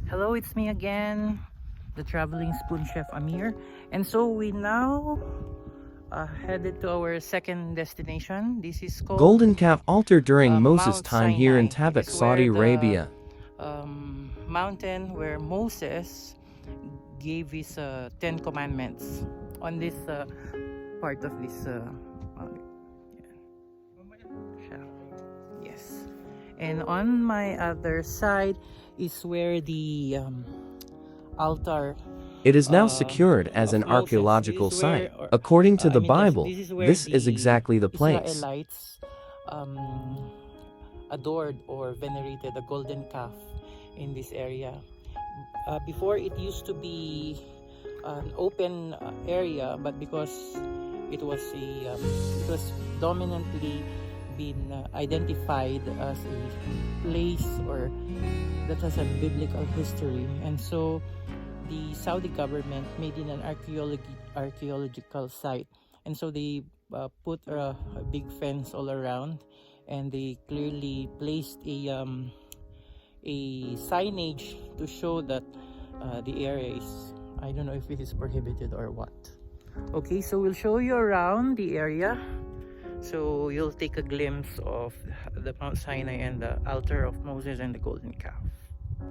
Hello, it's me again, the traveling spoon chef Amir. And so we now headed to our second destination. This is called Golden Calf altar during Moses' Mount time here in Sinai. It Tabuk, is where Saudi the Arabia. mountain where Moses gave his 10 commandments on this part of this mountain. Yeah. Yes. And on my other side is where the altar It is now secured as of an Moses. archaeological This is where, site. According to the I mean, Bible, this is where this is the exactly the place. Israelites adored or venerated a golden calf in this area. Before, it used to be an open area, but because it was dominantly been identified as a place or that has a biblical history, and so the Saudi government made it an archaeological site, and so they put a big fence all around, and they clearly placed a signage to show that the area is, I don't know if it is prohibited or what. Okay, so we'll show you around the area, so you'll take a glimpse of the Mount Sinai and the altar of Moses and the golden calf.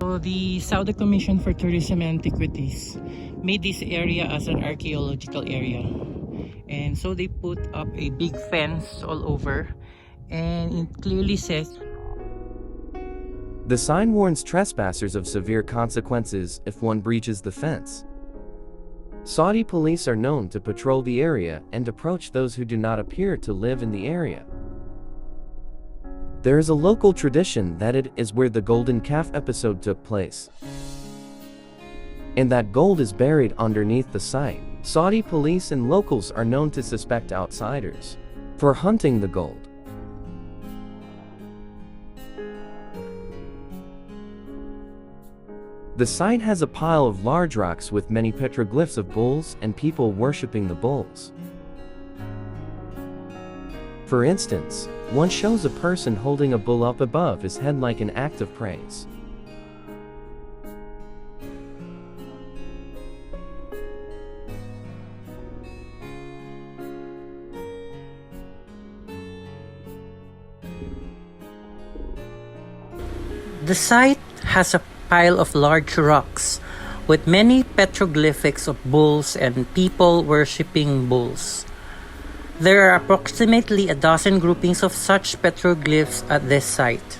So the Saudi Commission for Tourism and Antiquities made this area as an archaeological area, and so they put up a big fence all over, and it clearly says The sign warns trespassers of severe consequences if one breaches the fence. Saudi police are known to patrol the area and approach those who do not appear to live in the area. There is a local tradition that it is where the golden calf episode took place, and that gold is buried underneath the site. Saudi police and locals are known to suspect outsiders for hunting the gold. The site has a pile of large rocks with many petroglyphs of bulls and people worshipping the bulls. For instance, one shows a person holding a bull up above his head like an act of praise. the site has a pile of large rocks with many petroglyphics of bulls and people worshipping bulls. There are approximately a dozen groupings of such petroglyphs at this site.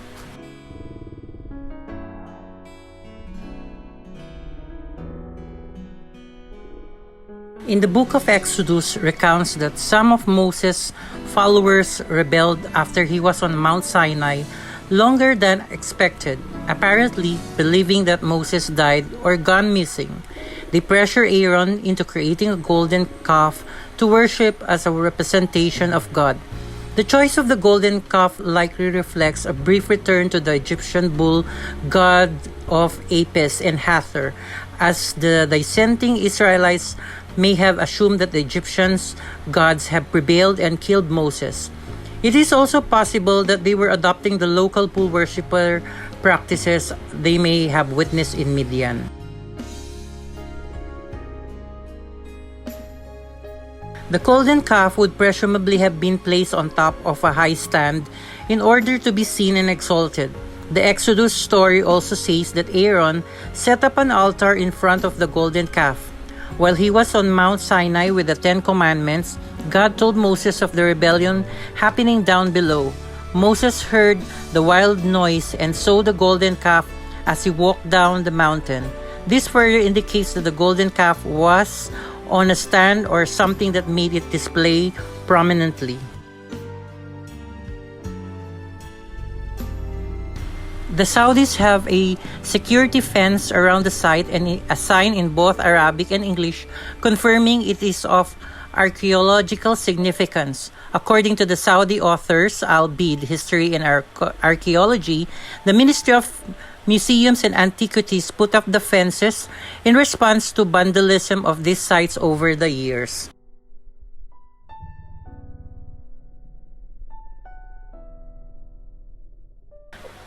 In the book of Exodus recounts that some of Moses' followers rebelled after he was on Mount Sinai longer than expected, apparently believing that Moses died or gone missing. They pressure Aaron into creating a golden calf to worship as a representation of God. The choice of the golden calf likely reflects a brief return to the Egyptian bull god of Apis and Hathor, as the dissenting Israelites may have assumed that the Egyptians' gods have prevailed and killed Moses. It is also possible that they were adopting the local bull worshipper practices they may have witnessed in Midian. The golden calf would presumably have been placed on top of a high stand in order to be seen and exalted. The Exodus story also says that Aaron set up an altar in front of the golden calf. While he was on Mount Sinai with the 10 Commandments, God told Moses of the rebellion happening down below. Moses heard the wild noise and saw the golden calf as he walked down the mountain. This further indicates that the golden calf was on a stand or something that made it display prominently. The Saudis have a security fence around the site and a sign in both Arabic and English confirming it is of archaeological significance. According to the Saudi authors Al-Bid, History and Archaeology, the Ministry of Museums and Antiquities put up the fences in response to vandalism of these sites over the years.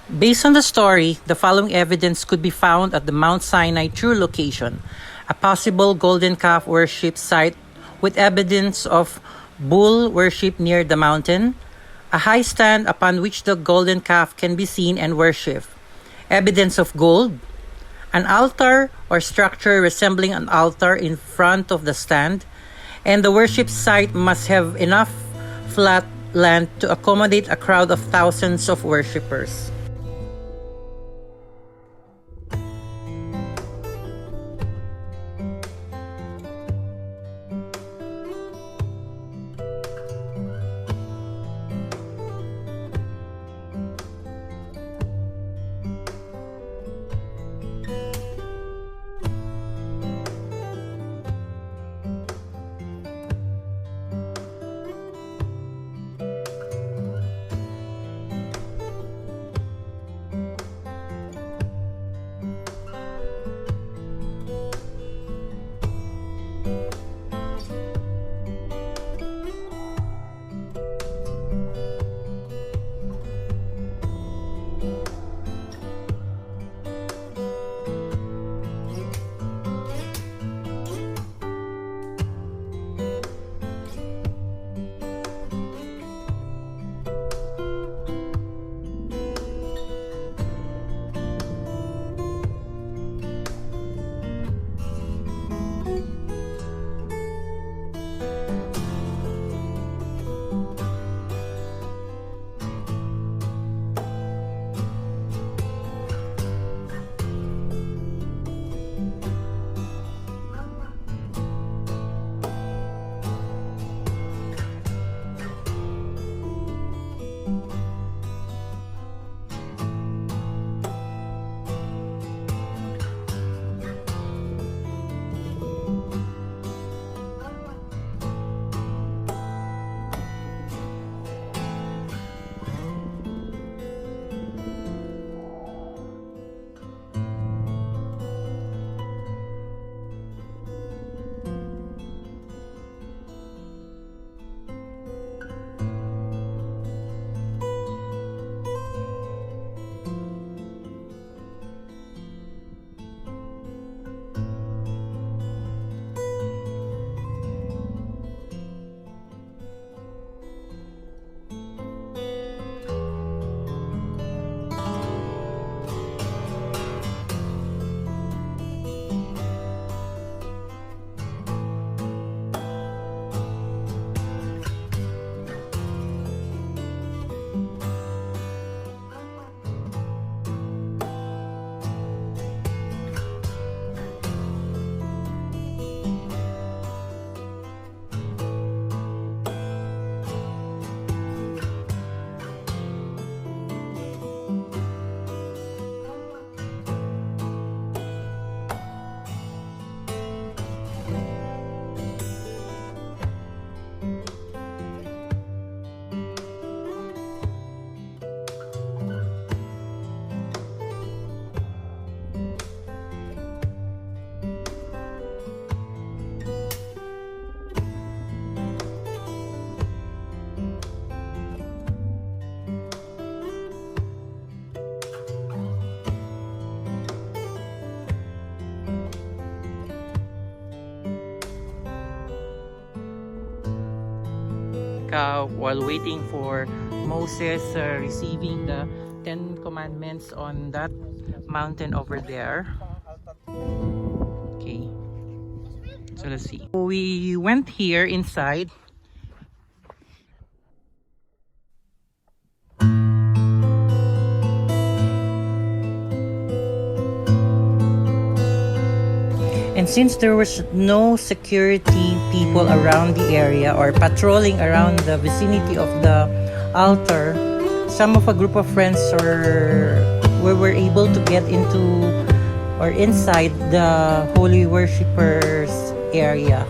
Based on the story, the following evidence could be found at the Mount Sinai true location: a possible golden calf worship site with evidence of bull worship near the mountain, a high stand upon which the golden calf can be seen and worshipped, evidence of gold, an altar or structure resembling an altar in front of the stand, and the worship site must have enough flat land to accommodate a crowd of thousands of worshippers. While waiting for Moses receiving the Ten Commandments on that mountain over there. Okay, so let's see. We went here inside. And since there was no security people around the area or patrolling around the vicinity of the altar, some of a group of friends were able to get into or inside the holy worshippers area.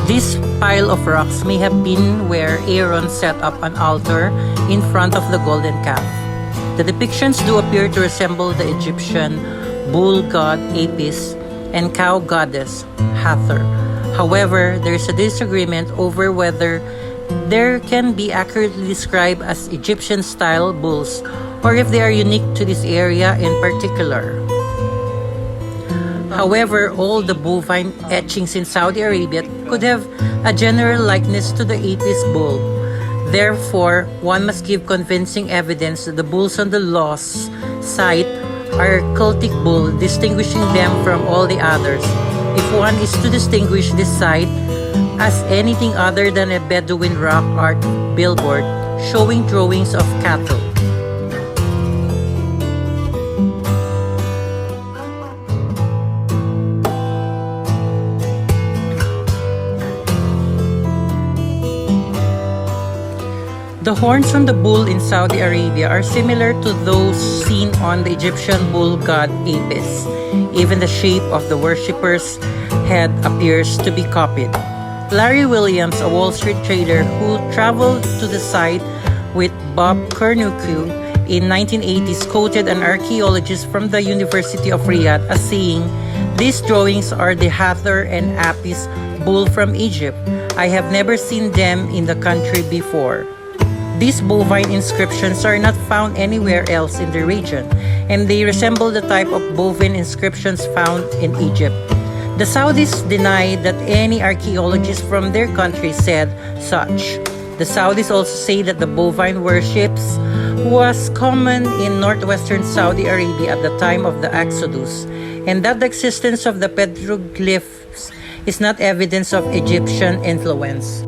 This pile of rocks may have been where Aaron set up an altar in front of the golden calf. The depictions do appear to resemble the Egyptian bull god Apis and cow goddess Hathor. However, there is a disagreement over whether there can be accurately described as Egyptian-style bulls or if they are unique to this area in particular. However, all the bovine etchings in Saudi Arabia could have a general likeness to the Apis bull. Therefore, one must give convincing evidence that the bulls on the lost site are cultic bull, distinguishing them from all the others. If one is to distinguish this site as anything other than a Bedouin rock art billboard showing drawings of cattle. The horns on the bull in Saudi Arabia are similar to those seen on the Egyptian bull god Apis. Even the shape of the worshipper's head appears to be copied. Larry Williams, a Wall Street trader who traveled to the site with Bob Kernuku in 1980s, quoted an archaeologist from the University of Riyadh as saying, "These drawings are the Hathor and Apis bull from Egypt. I have never seen them in the country before." These bovine inscriptions are not found anywhere else in the region, and they resemble the type of bovine inscriptions found in Egypt. The Saudis deny that any archaeologist from their country said such. The Saudis also say that the bovine worships was common in northwestern Saudi Arabia at the time of the Exodus, and that the existence of the petroglyphs is not evidence of Egyptian influence.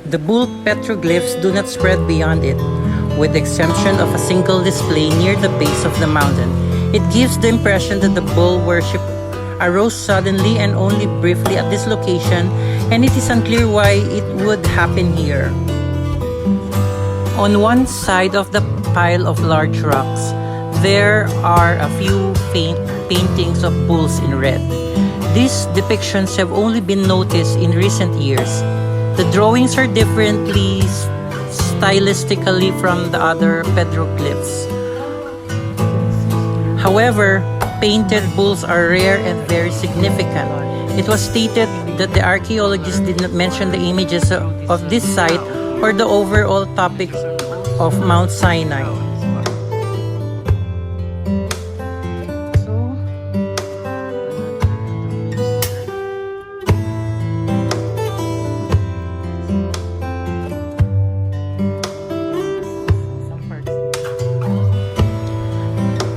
The bull petroglyphs do not spread beyond it, with the exception of a single display near the base of the mountain. It gives the impression that the bull worship arose suddenly and only briefly at this location, and it is unclear why it would happen here. On one side of the pile of large rocks, there are a few faint paintings of bulls in red. These depictions have only been noticed in recent years. The drawings are differently stylistically from the other petroglyphs. However, painted bulls are rare and very significant. It was stated that the archaeologists did not mention the images of this site or the overall topic of Mount Sinai.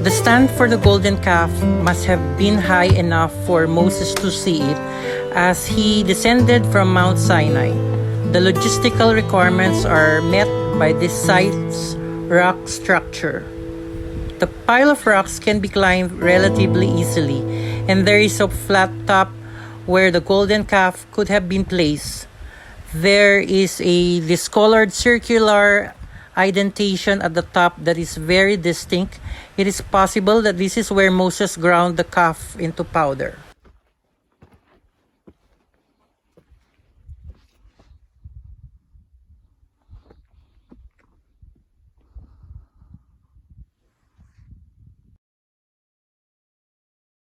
The stand for the golden calf must have been high enough for Moses to see it as he descended from Mount Sinai. The logistical requirements are met by this site's rock structure. The pile of rocks can be climbed relatively easily, and there is a flat top where the golden calf could have been placed. There is a discolored circular indentation at the top that is very distinct. It is possible that this is where Moses ground the calf into powder.